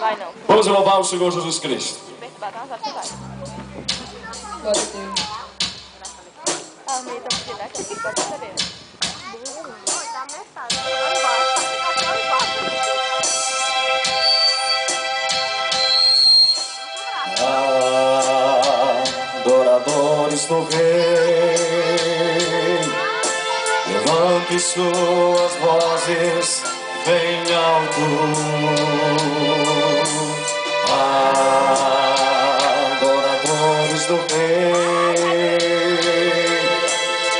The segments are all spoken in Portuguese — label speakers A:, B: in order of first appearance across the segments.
A: Vai não.
B: Vamos louvar o Senhor Jesus Cristo.
A: Glória a Deus. Ah, meio da possibilidade que você pode saber.
B: Adoradores do Rei, levante suas vozes bem alto. Adoradores do Rei,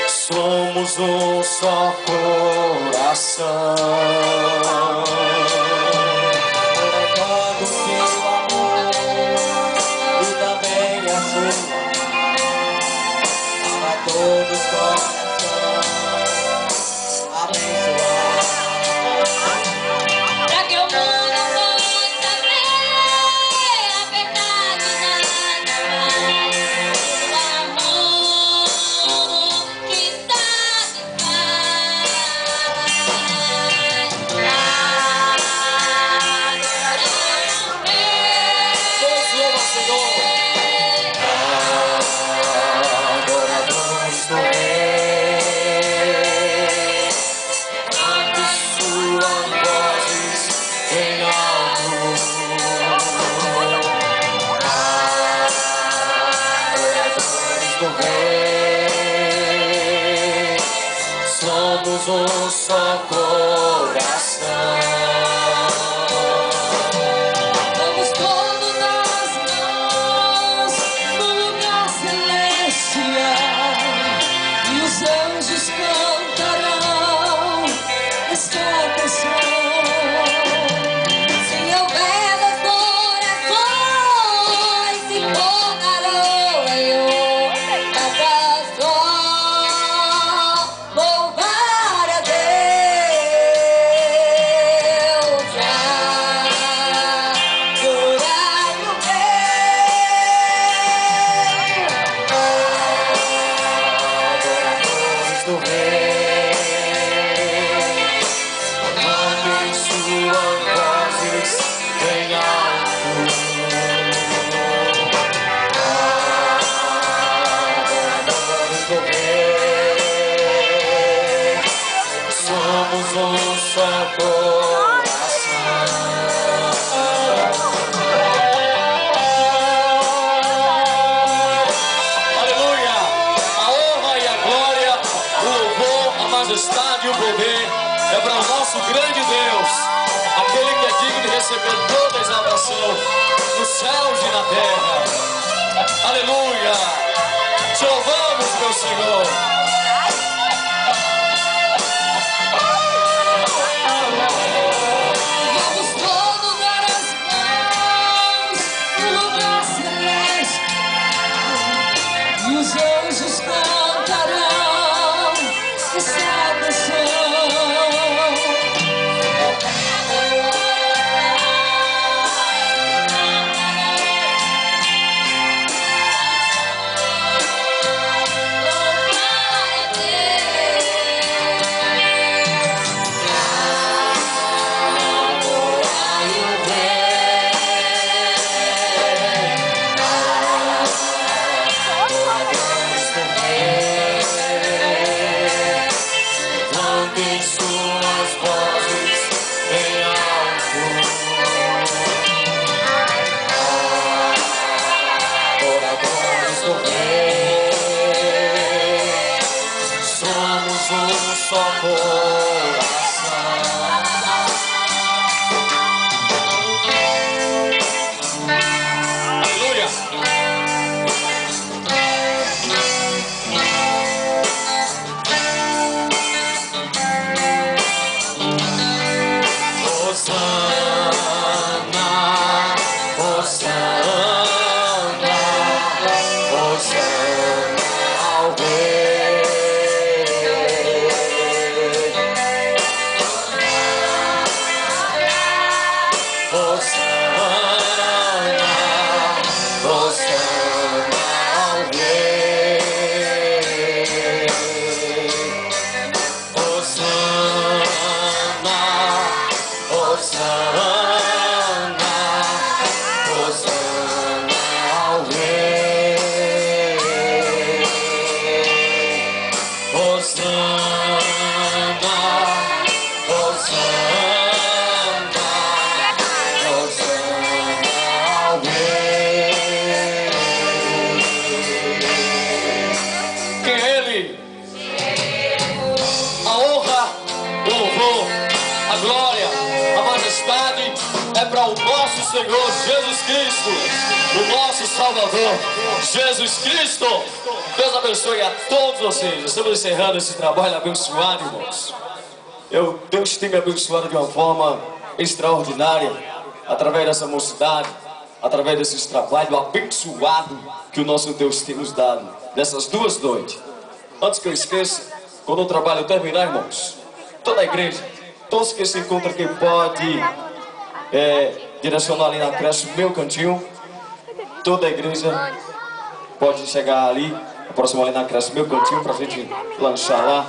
B: somos um só coração. Pregando seu amor e também a sua para todos os corações abençoados.
C: Pra que o mundo possa ver a verdade nada mais, o amor que satisfaz.
B: Todos louvam o Senhor. Adoradores do Rei, ante suas vozes em alto. Adoradores do Rei, somos um só coração.
C: Vamos todos nas mãos no lugar celestial e os anjos cantarão esta canção. Se houver dois corações se tornarão em um, cada só louvar a Deus. Adorai o
B: Adoradores do Rei, mandem suas vozes bem alto. Adoradores do Rei, somos um só coração. Aleluia! A honra e a glória, o louvor, a majestade e o poder é para o nosso grande Deus, aquele que é digno de receber toda a exaltação nos céus e na terra. Aleluia! Te louvamos, meu Senhor.
C: Vamos todos dar as mãos no lugar celeste e os anjos cantarão essa canção.
B: Mandem suas vozes bem alto. Adoradores do Rei, somos um só coração. Aleluia! Hosana, Hosana, Hosana ao Rei. Hosana, Hosana ao Rei. Hosana, Hosana. glória, a majestade é para o nosso Senhor Jesus Cristo, o nosso Salvador, Jesus Cristo. Deus abençoe a todos vocês. Estamos encerrando esse trabalho abençoado, irmãos. Deus tem me abençoado de uma forma extraordinária, através dessa mocidade, através desses trabalhos abençoados que o nosso Deus tem nos dado, nessas 2 noites. Antes que eu esqueça, quando o trabalho terminar, irmãos, toda a igreja, todos que se encontram aqui pode direcionar ali na creche Meu Cantinho. Toda a igreja pode chegar ali, aproximar ali na creche Meu Cantinho para a gente lanchar lá.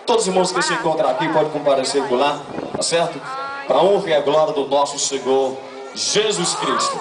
B: Todos os irmãos que se encontram aqui podem comparecer por lá, tá certo? Para a honra e a glória do nosso Senhor Jesus Cristo.